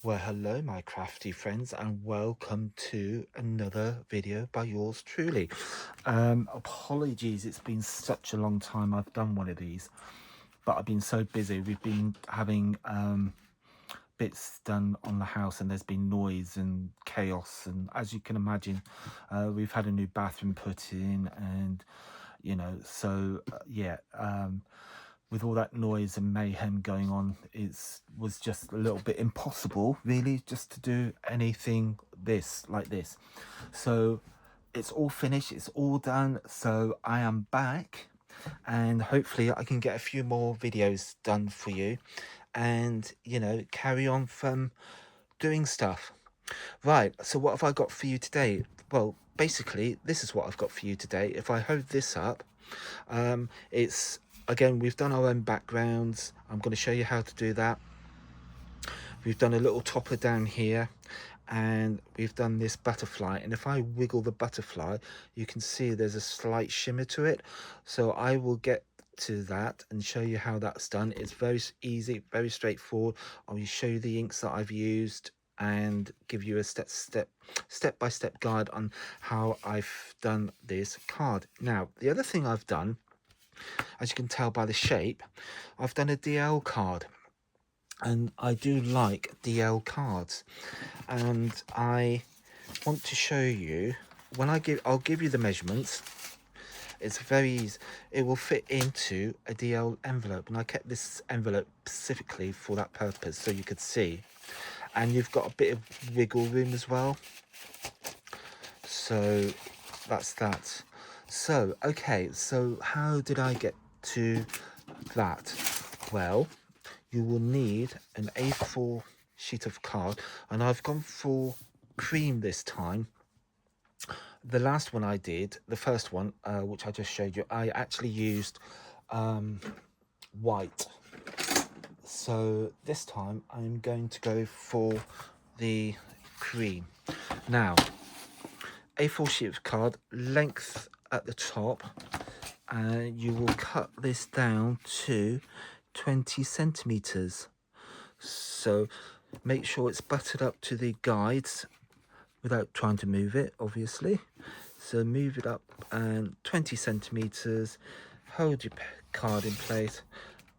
Well, hello, my crafty friends, and welcome to another video by yours truly. Apologies, it's been such a long time I've done one of these, but I've been so busy. We've been having bits done on the house, and there's been noise and chaos. And as you can imagine, we've had a new bathroom put in, and yeah. With all that noise and mayhem going on, it was just a little bit impossible really just to do anything like this. So it's all finished, it's all done, so I am back, and hopefully I can get a few more videos done for you and carry on from doing stuff. Right, so what have I got for you today? Well, basically this is what I've got for you today. If I hold this up, it's again, we've done our own backgrounds. I'm going to show you how to do that. We've done a little topper down here, and we've done this butterfly, and if I wiggle the butterfly, you can see there's a slight shimmer to it. So I will get to that and show you how that's done. It's very easy, very straightforward. I will show you the inks that I've used and give you a step-by-step guide on how I've done this card. Now, the other thing I've done, as you can tell by the shape, I've done a DL card, and I do like DL cards, and I want to show you when I'll give you the measurements. It's very easy. It will fit into a DL envelope, and I kept this envelope specifically for that purpose so you could see, and you've got a bit of wiggle room as well. So that's that. So okay, so how did I get to that? Well, you will need an A4 sheet of card, and I've gone for cream this time. The last one I did, the first one, which I just showed you, I actually used white. So this time I'm going to go for the cream. Now, A4 sheet of card, length at the top, and you will cut this down to 20 centimeters. So make sure it's buttered up to the guides without trying to move it, obviously. So move it up and 20 centimeters, hold your card in place,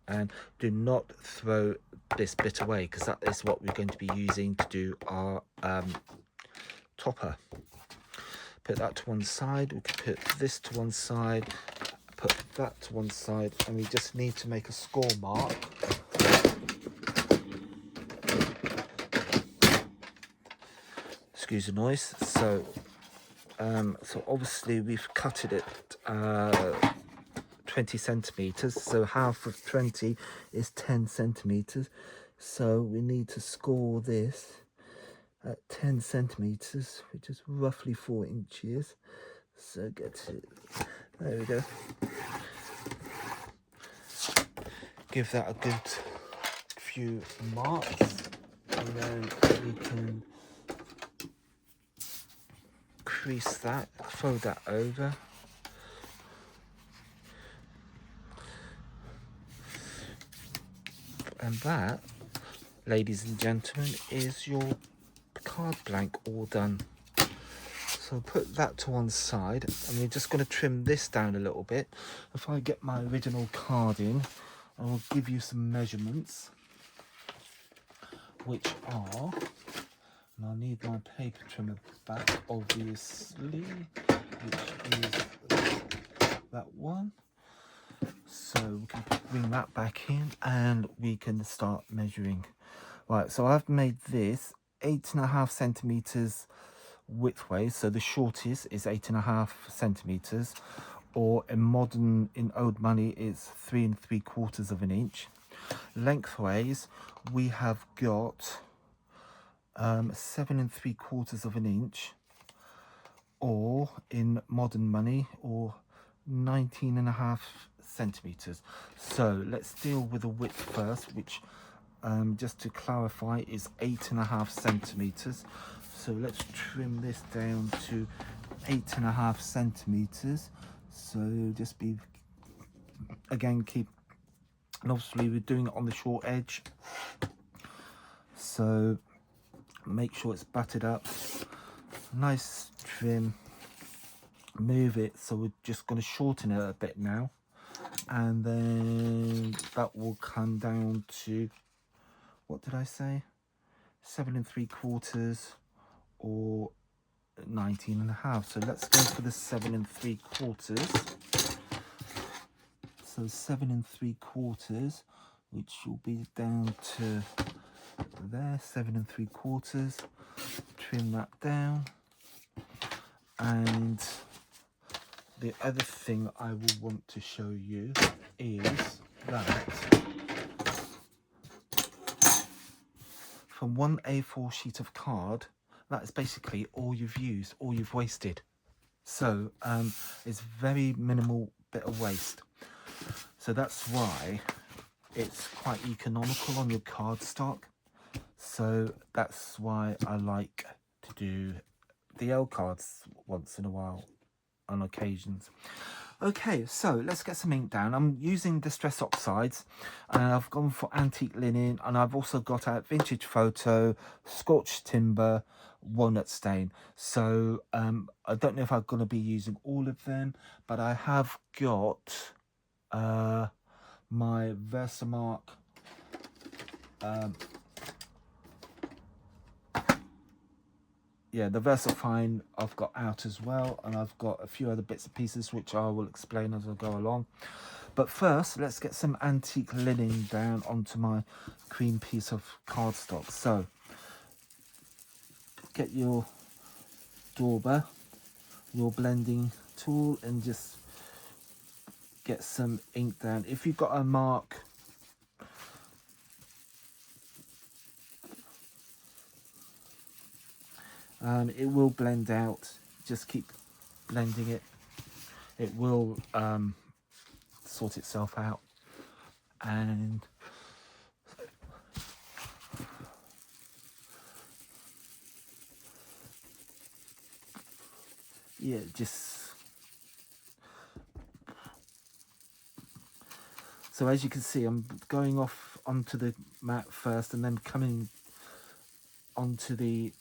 and do not throw this bit away, because that is what we're going to be using to do our topper. Put that to one side, we can put this to one side, put that to one side, and we just need to make a score mark. Excuse the noise. So obviously we've cut it at 20 centimeters, so half of 20 is 10 centimeters, so we need to score this at 10 centimeters, which is roughly 4 inches. So get it, there we go. Give that a good few marks, and then we can crease that, fold that over. And that, ladies and gentlemen, is your card blank all done. So put that to one side, and we're just going to trim this down a little bit. If I get my original card in, I will give you some measurements, which are, and I need my paper trimmer back, obviously, which is that one. So we can bring that back in, and we can start measuring. Right, so I've made this 8.5 centimeters widthwise, so the shortest is 8.5 centimeters, or in old money it's 3 3/4 of an inch. Lengthwise we have got 7 3/4 of an inch, or in modern money, or 19.5 centimeters. So let's deal with the width first, which just to clarify is 8.5 centimeters. So let's trim this down to 8.5 centimeters. So just be, again, keep, and obviously we're doing it on the short edge. So make sure it's buttered up, nice trim, move it. So we're just going to shorten it a bit now, and then that will come down to, what did I say, 7 3/4 or 19.5. So let's go for the 7 3/4. So 7 3/4, which will be down to there, 7 3/4. Trim that down. And the other thing I will want to show you is that from one A4 sheet of card, that is basically all you've used, all you've wasted. So it's very minimal bit of waste. So that's why it's quite economical on your cardstock. So that's why I like to do DL cards once in a while on occasions. Okay, so let's get some ink down. I'm using Distress Oxides, and I've gone for Antique Linen, and I've also got out Vintage Photo, Scorched Timber, Walnut Stain. So I don't know if I'm going to be using all of them, but I have got my Versamark yeah, the Versafine I've got out as well, and I've got a few other bits and pieces which I will explain as I go along. But first, let's get some Antique Linen down onto my cream piece of cardstock. So get your dauber, your blending tool, and just get some ink down. If you've got a mark, it will blend out. Just keep blending it. It will sort itself out. And yeah, just so as you can see, I'm going off onto the mat first and then coming onto the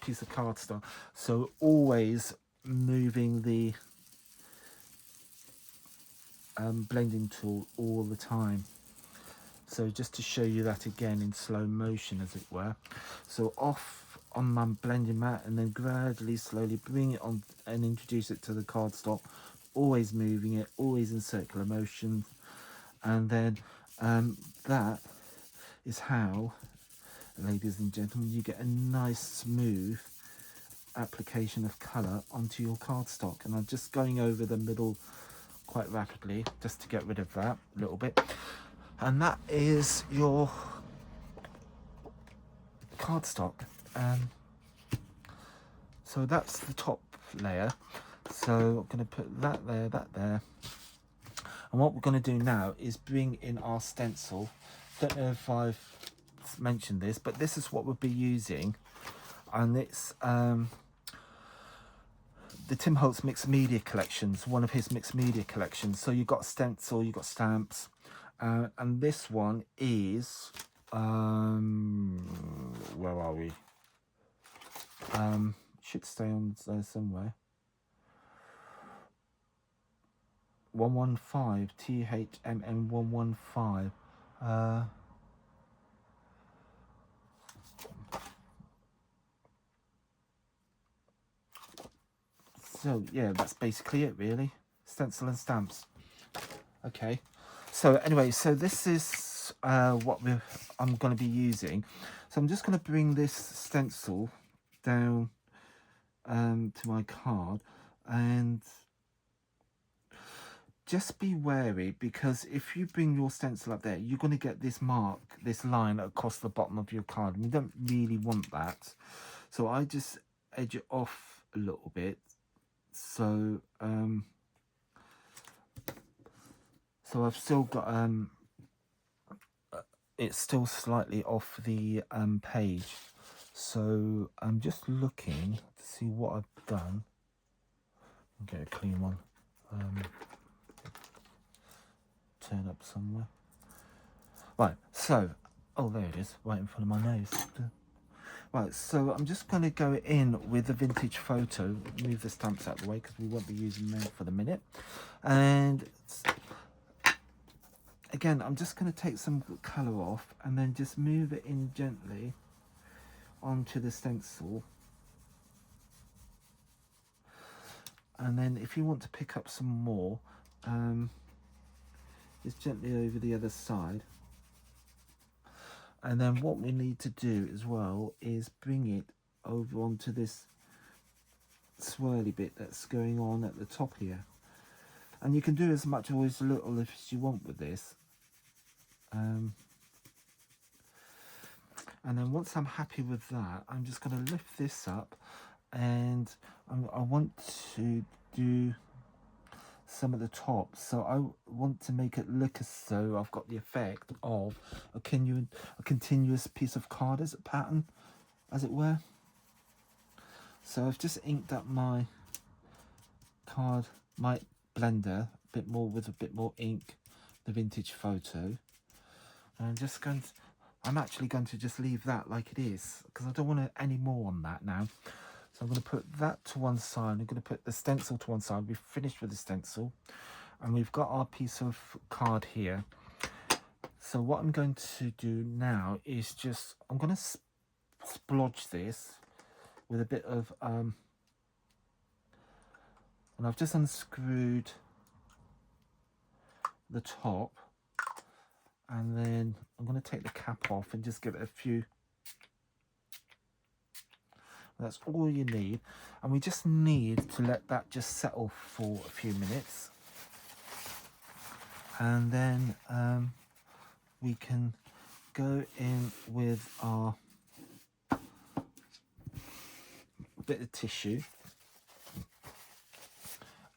piece of cardstock. So always moving the blending tool all the time. So just to show you that again in slow motion, as it were. So off on my blending mat, and then gradually, slowly bring it on and introduce it to the cardstock. Always moving it, always in circular motion. And then that is how, ladies and gentlemen, you get a nice smooth application of colour onto your cardstock. And I'm just going over the middle quite rapidly just to get rid of that a little bit. And that is your cardstock. So that's the top layer. So I'm going to put that there, that there. And what we're going to do now is bring in our stencil. Don't know if I've mentioned this, but this is what we'll be using. And it's the Tim Holtz mixed media collections, one of his mixed media collections. So you've got stencil, you've got stamps. And this one is, where are we? Should stay on there somewhere. 115, THMN 115. So yeah, that's basically it really. Stencil and stamps. Okay. So anyway, so this is what I'm going to be using. So I'm just going to bring this stencil down to my card, and just be wary, because if you bring your stencil up there, you're going to get this mark, this line across the bottom of your card, and you don't really want that. So I just edge it off a little bit. So so I've still got it's still slightly off the page. So I'm just looking to see what I've done. I'll get a clean one. Turn up somewhere. Right, so, oh, there it is, right in front of my nose. Right, so I'm just going to go in with the vintage photo, move the stamps out of the way because we won't be using them for the minute. And again, I'm just going to take some colour off and then just move it in gently onto the stencil. And then if you want to pick up some more, just gently over the other side. And then what we need to do as well is bring it over onto this swirly bit that's going on at the top here. And you can do as much or as little as you want with this. And then once I'm happy with that, I'm just going to lift this up, and I want to do some of the top. So I want to make it look as though I've got the effect of a continuous piece of card as a pattern, as it were. So I've just inked up my card, my blender, a bit more with a bit more ink, the vintage photo. And I'm actually going to just leave that like it is because I don't want any more on that now. So I'm going to put that to one side. I'm going to put the stencil to one side. We've finished with the stencil and we've got our piece of card here. So what I'm going to do now is I'm going to splodge this with a bit of, and I've just unscrewed the top, and then I'm going to take the cap off and just give it a few. That's all you need, and we just need to let that just settle for a few minutes, and then we can go in with our bit of tissue,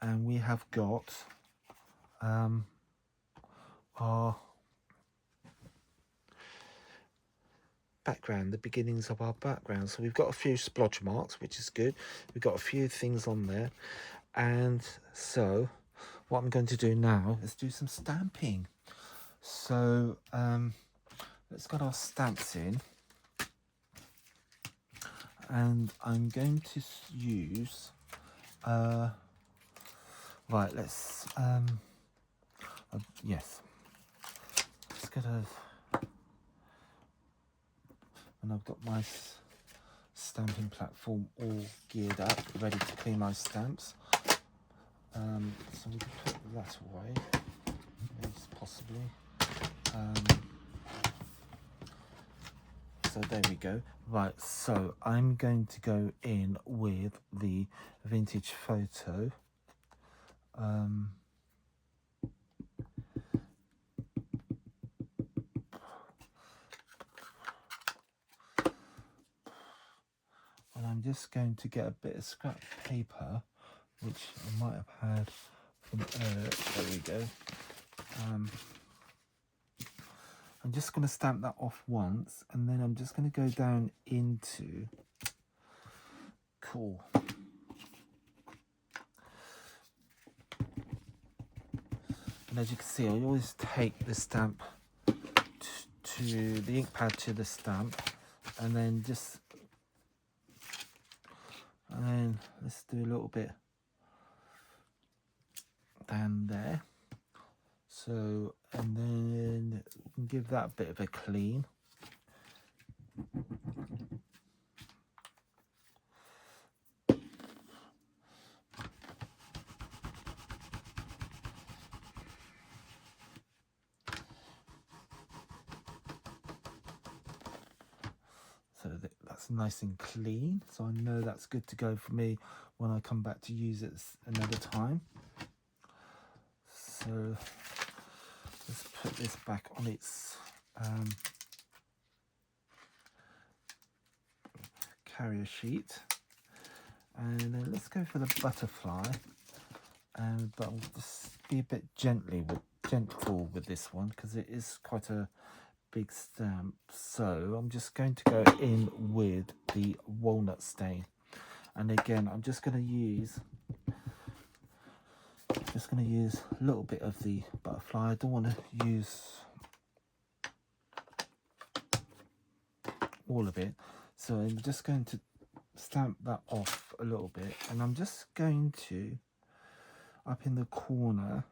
and we have got our background, the beginnings of our background. So we've got a few splodge marks, which is good. We've got a few things on there, and so what I'm going to do now is do some stamping. So let's get our stamps in, and I'm going to use right, let's yes, let's get and I've got my stamping platform all geared up, ready to clean my stamps. So we can put that away, possibly. So there we go. Right, so I'm going to go in with the vintage photo. And I'm just going to get a bit of scrap paper, which I might have had from there we go. I'm just going to stamp that off once, and then I'm just going to go down into cool. And as you can see, I always take the stamp to the ink pad to the stamp, and then let's do a little bit down there. So, and then we can give that a bit of a clean. So that's nice and clean. So I know that's good to go for me when I come back to use it another time. So let's put this back on its carrier sheet, and then let's go for the butterfly. But I'll just be a bit gentle with this one because it is quite a big stamp. So I'm just going to go in with the walnut stain, and again I'm just going to use a little bit of the butterfly. I don't want to use all of it, So I'm just going to stamp that off a little bit, and I'm just going to, up in the corner,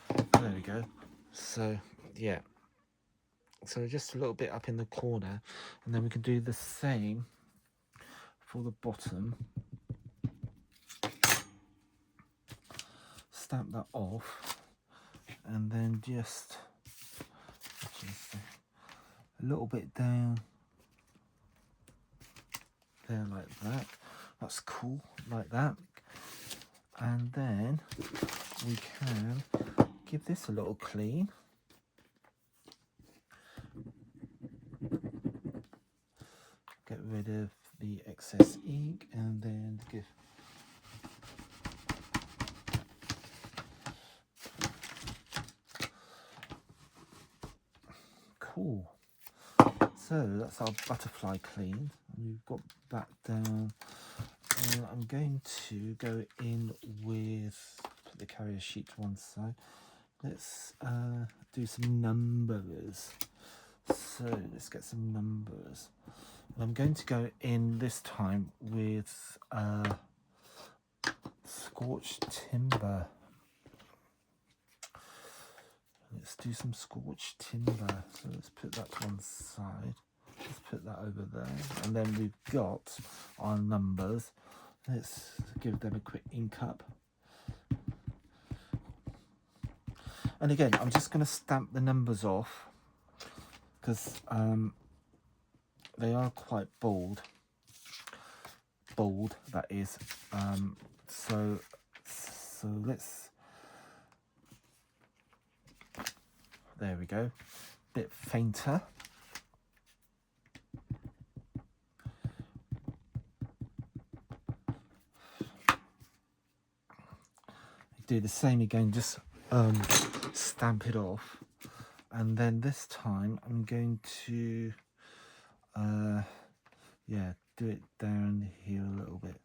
there we go. So yeah, so just a little bit up in the corner, and then we can do the same for the bottom. Stamp that off, and then just a little bit down there like that. That's cool, like that. And then we can give this a little clean. Get rid of the excess ink, and then give cool. So that's our butterfly clean. We've got that down. And I'm going to go in with, put the carrier sheet to one side. Let's do some numbers. So let's get some numbers. And I'm going to go in this time with scorched timber. Let's do some scorched timber. So let's put that to one side. Let's put that over there. And then we've got our numbers. Let's give them a quick ink up. And again, I'm just going to stamp the numbers off because they are quite bold. Bold, that is. So let's. There we go. Bit fainter. Do the same again, just stamp it off, and then this time I'm going to yeah, do it down here a little bit.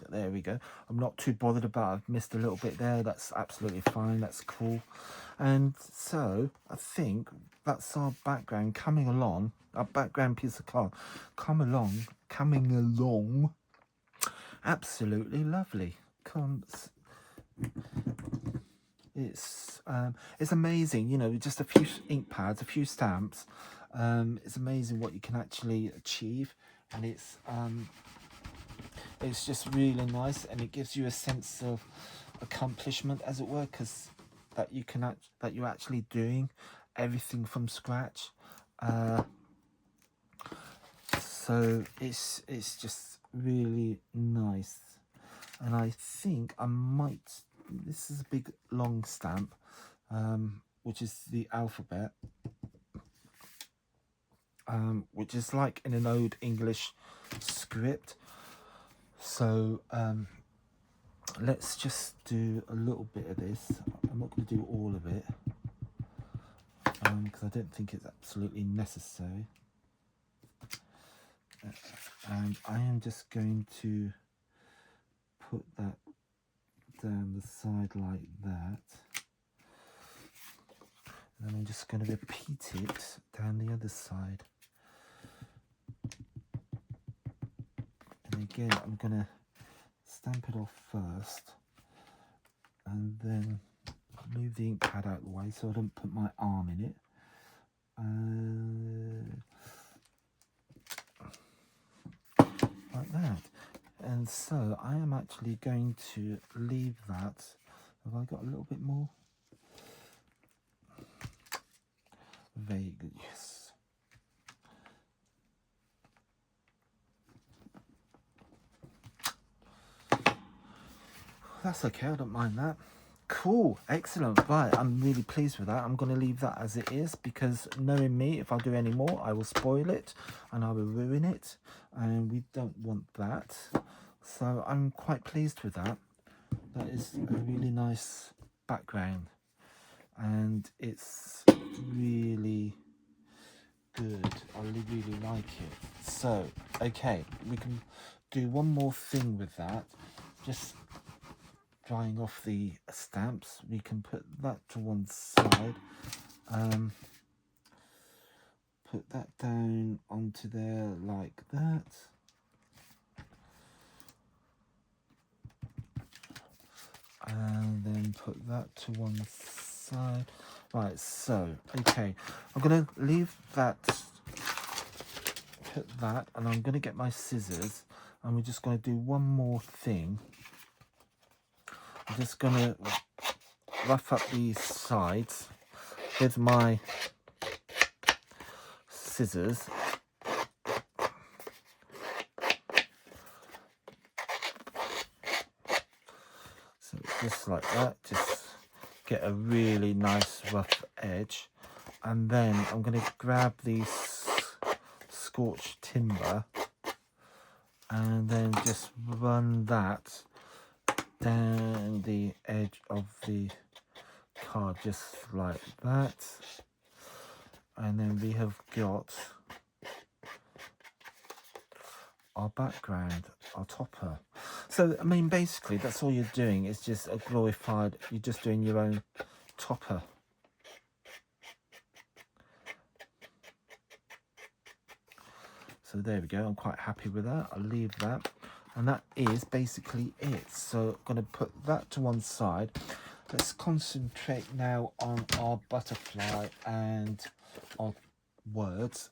There we go. I'm not too bothered about I've missed a little bit there. That's absolutely fine. That's cool. And so I think that's our background coming along. Our background piece of card coming along. Absolutely lovely. It's amazing, you know, just a few ink pads, a few stamps. It's amazing what you can actually achieve, and it's just really nice, and it gives you a sense of accomplishment, as it were, because that you're actually doing everything from scratch. So it's just really nice. And I think I might, this is a big long stamp, which is the alphabet, which is like in an old English script. So let's just do a little bit of this. I'm not going to do all of it because I don't think it's absolutely necessary. And I am just going to put that down the side like that, and then I'm just going to repeat it down the other side. And again, I'm going to stamp it off first, and then move the ink pad out of the way so I don't put my arm in it. Like that. And so I am actually going to leave that. Have I got a little bit more? Vague, yes. That's okay, I don't mind that. Cool, excellent. Right, I'm really pleased with that. I'm going to leave that as it is, because knowing me, if I do any more, I will spoil it and I will ruin it, and we don't want that. So I'm quite pleased with that. That is a really nice background, and it's really good. I really like it. So, okay, we can do one more thing with that. Just drying off the stamps, we can put that to one side. Put that down onto there like that. And then put that to one side. Right, so, okay. I'm going to leave that, put that, and I'm going to get my scissors, and we're just going to do one more thing. I'm just going to rough up these sides with my scissors. So just like that, just get a really nice rough edge. And then I'm going to grab these scorched timber and then just run that down the edge of the card, just like that. And then we have got our background, our topper. So, I mean, basically, that's all you're doing is just a glorified, you're just doing your own topper. So there we go, I'm quite happy with that. I'll leave that. And that is basically it. So I'm going to put that to one side. Let's concentrate now on our butterfly and our words.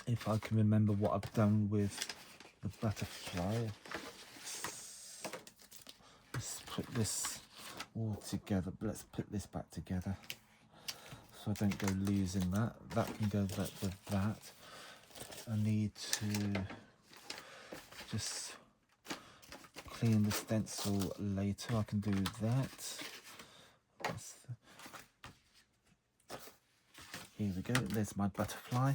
If I can remember what I've done with the butterfly. Let's put this all together. Let's put this back together so I don't go losing that. That can go back with that. I need to just clean the stencil later. I can do that. Here we go. There's my butterfly.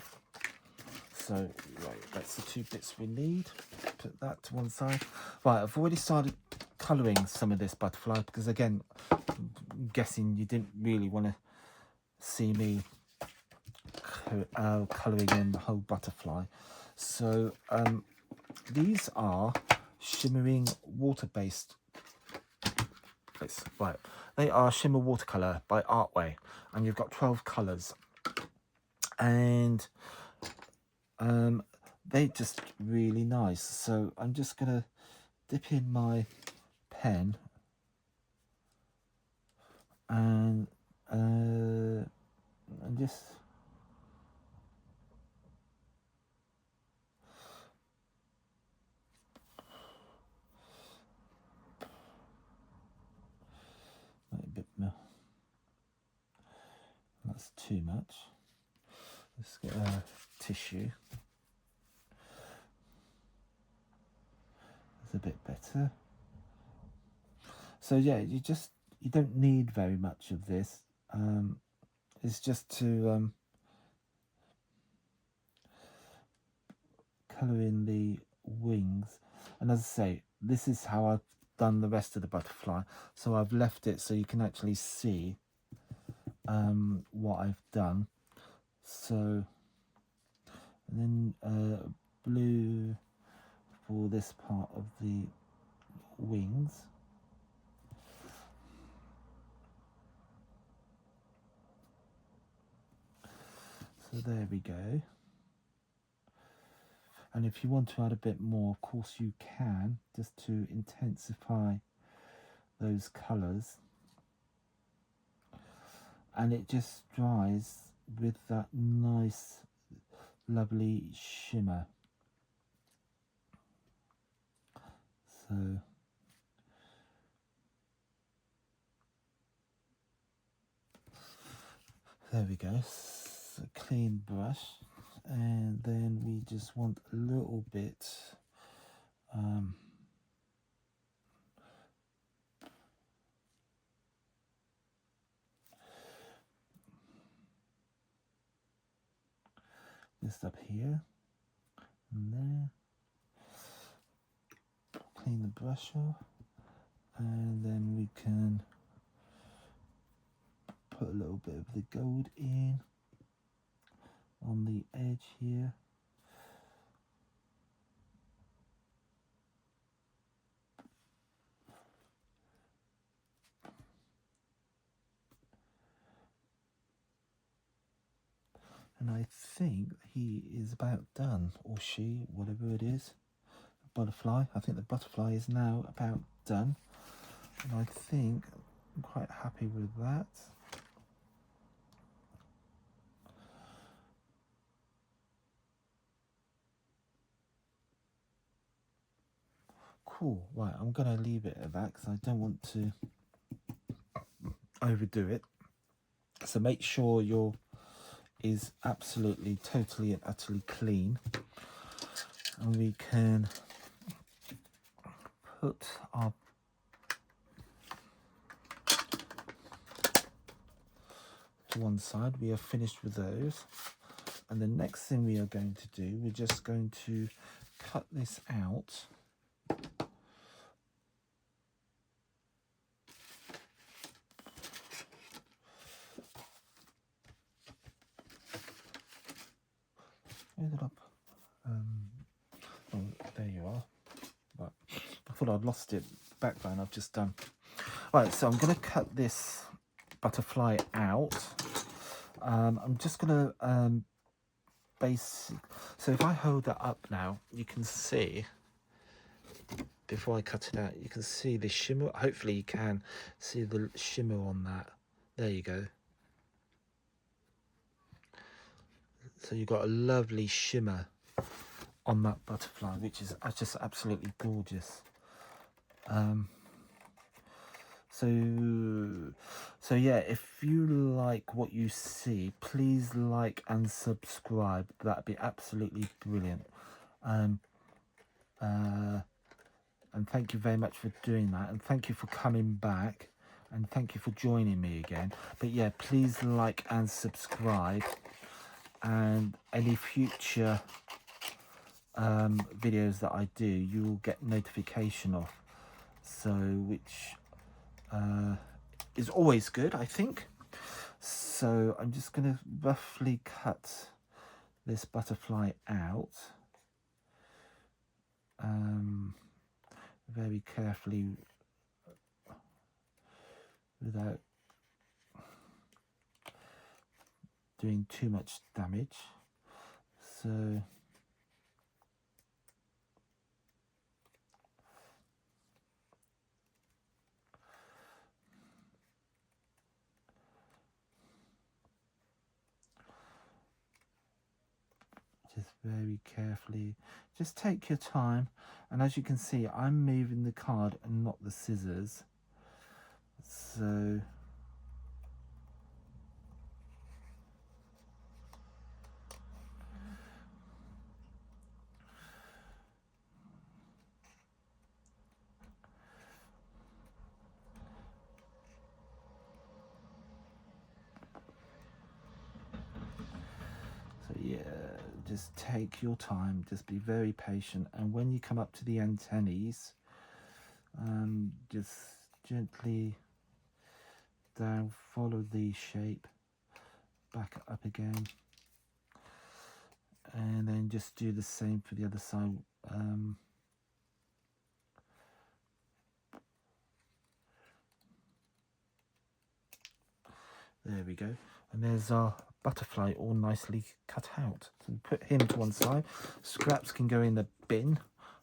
So, right, that's the two bits we need. Put that to one side. Right, I've already started colouring some of this butterfly because, again, I'm guessing you didn't really want to see me colouring in the whole butterfly. So, these are shimmering water-based. Right, they are shimmer watercolour by Artway, and you've got 12 colours. And they're just really nice. So I'm just gonna dip in my pen and just a bit more. That's too much. Let's get a tissue. That's a bit better. So yeah, you don't need very much of this. It's just to colour in the wings. And as I say, this is how I've done the rest of the butterfly. So I've left it so you can actually see what I've done. So, and then blue for this part of the wings. So there we go. And if you want to add a bit more, of course you can, just to intensify those colours. And it just dries with that nice, lovely shimmer. So there we go. So clean brush, and then we just want a little bit just up here and there. Clean the brush off, and then we can put a little bit of the gold in on the edge here. And I think he is about done, or she, whatever it is. Butterfly. I think the butterfly is now about done. And I think I'm quite happy with that. Cool. Right, I'm going to leave it at that because I don't want to overdo it. So make sure your is absolutely, totally and utterly clean. And we can put our to one side. We are finished with those. And the next thing we are going to do, we're just going to cut this out. Ended up. Oh, there you are. Right. I thought I'd lost it. Background I've just done. Right, so I'm going to cut this butterfly out. I'm just going to so if I hold that up now, you can see, before I cut it out, you can see the shimmer. Hopefully you can see the shimmer on that. There you go. So you've got a lovely shimmer on that butterfly, which is just absolutely gorgeous. So yeah, if you like what you see, please like and subscribe. That'd be absolutely brilliant. And thank you very much for doing that, and thank you for coming back, and thank you for joining me again. But yeah, please like and subscribe, and any future videos that I do, you will get notification of, so which is always good, I think. So I'm just going to roughly cut this butterfly out very carefully without doing too much damage. So just very carefully, just take your time. And as you can see, I'm moving the card and not the scissors. So yeah, just take your time, just be very patient. And when you come up to the antennae, just gently down, follow the shape, back up again, and then just do the same for the other side. There we go, and there's our butterfly all nicely cut out. So put him to one side. Scraps can go in the bin.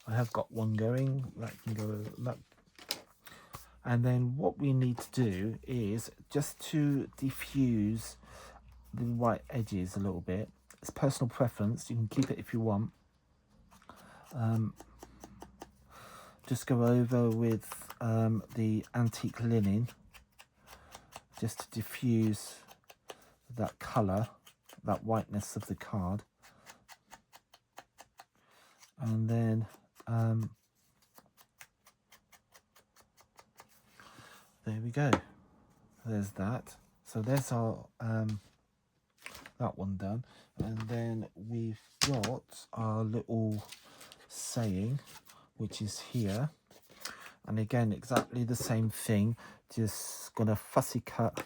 I have got one going, that can go that. And then what we need to do is just to diffuse the white edges a little bit. It's personal preference, you can keep it if you want. Just go over with the antique linen, just to diffuse that colour, that whiteness of the card. And then there we go, there's that. So there's our that one done. And then we've got our little saying, which is here. And again, exactly the same thing, just gonna fussy cut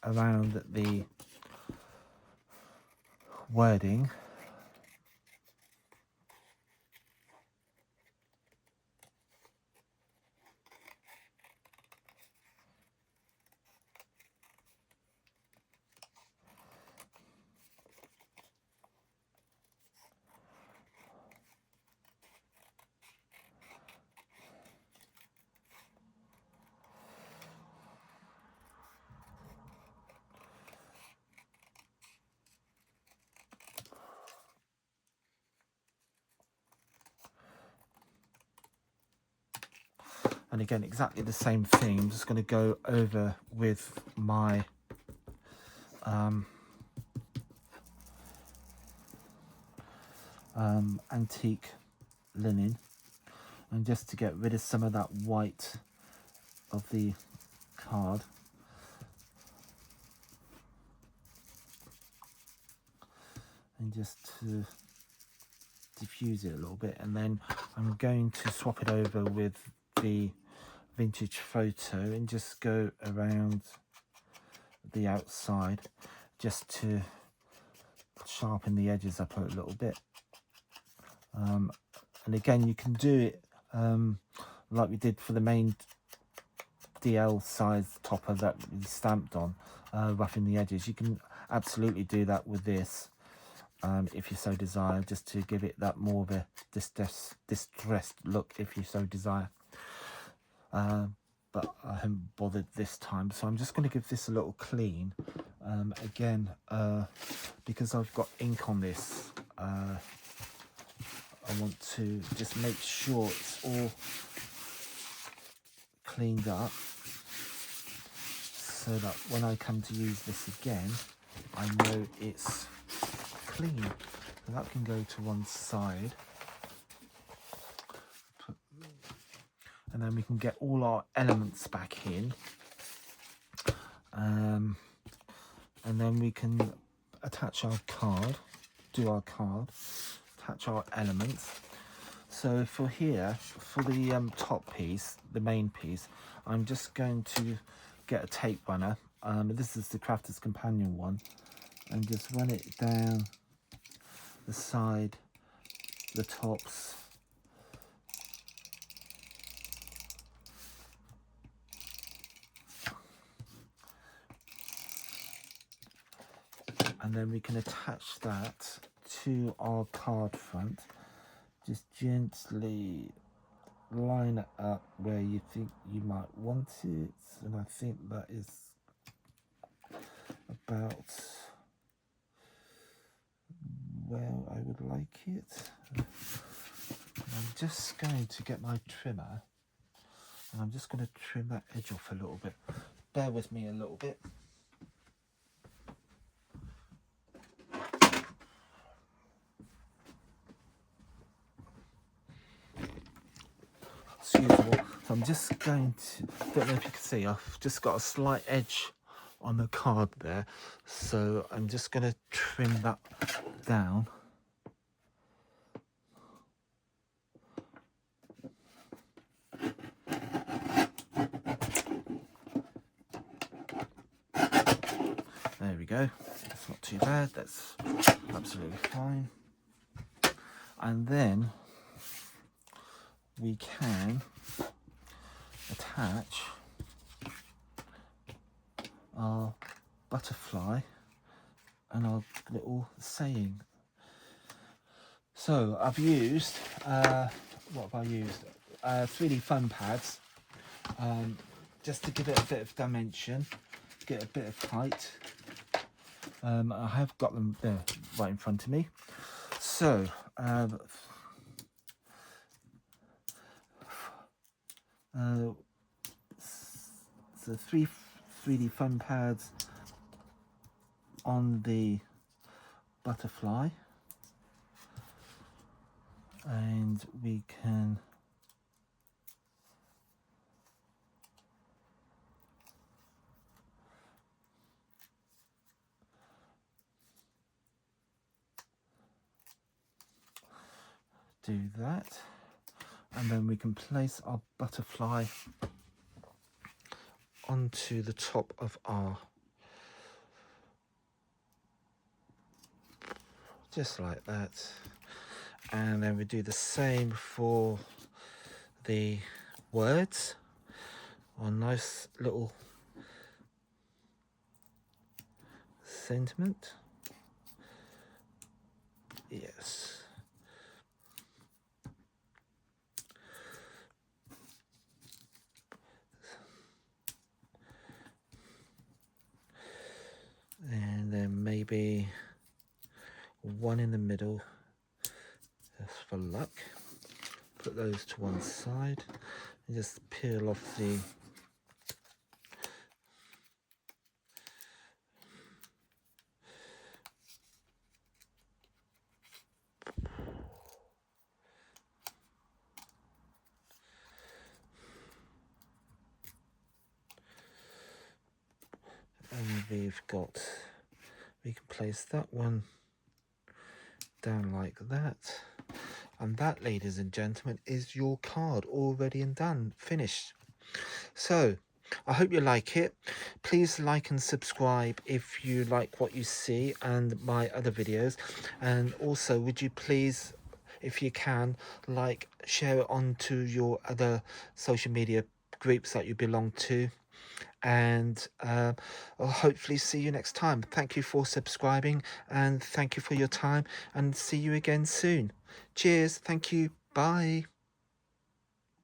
around the wording. And again, exactly the same thing. I'm just going to go over with my antique linen, and just to get rid of some of that white of the card. And just to diffuse it a little bit, and then I'm going to swap it over with the vintage photo and just go around the outside just to sharpen the edges up a little bit. And again, you can do it like we did for the main DL size topper that we stamped on, roughing the edges. You can absolutely do that with this if you so desire, just to give it that more of a distressed look if you so desire. But I haven't bothered this time, so I'm just going to give this a little clean. Again, because I've got ink on this, I want to just make sure it's all cleaned up, so that when I come to use this again, I know it's clean. So that can go to one side. And then we can get all our elements back in. And then we can attach our card, do our card, attach our elements. So for here, for the top piece, the main piece, I'm just going to get a tape runner. This is the Crafter's Companion one, and just run it down the side, the tops, and then we can attach that to our card front. Just gently line it up where you think you might want it, and I think that is about where I would like it. I'm just going to get my trimmer, and I'm just going to trim that edge off a little bit. Bear with me a little bit. Excuse me. So I'm just going to, don't know if you can see, I've just got a slight edge on the card there, so I'm just going to trim that down. There we go. That's not too bad. That's absolutely fine. And then we can attach our butterfly and our little saying. So I've used, what have I used? 3D foam pads, just to give it a bit of dimension, get a bit of height. I have got them there right in front of me. So so 3D foam pads on the butterfly, and we can do that, and then we can place our butterfly onto the top of our, just like that. And then we do the same for the words, or nice little sentiment. Yes. And then maybe one in the middle, just for luck. Put those to one side, just peel off the and we can place that one down like that, and that, ladies and gentlemen, is your card already and done, finished. So I hope you like it. Please like and subscribe if you like what you see and my other videos, and also would you please, if you can, like, share it on to your other social media groups that you belong to, and I'll hopefully see you next time. Thank you for subscribing, and thank you for your time, and see you again soon. Cheers. Thank you. Bye.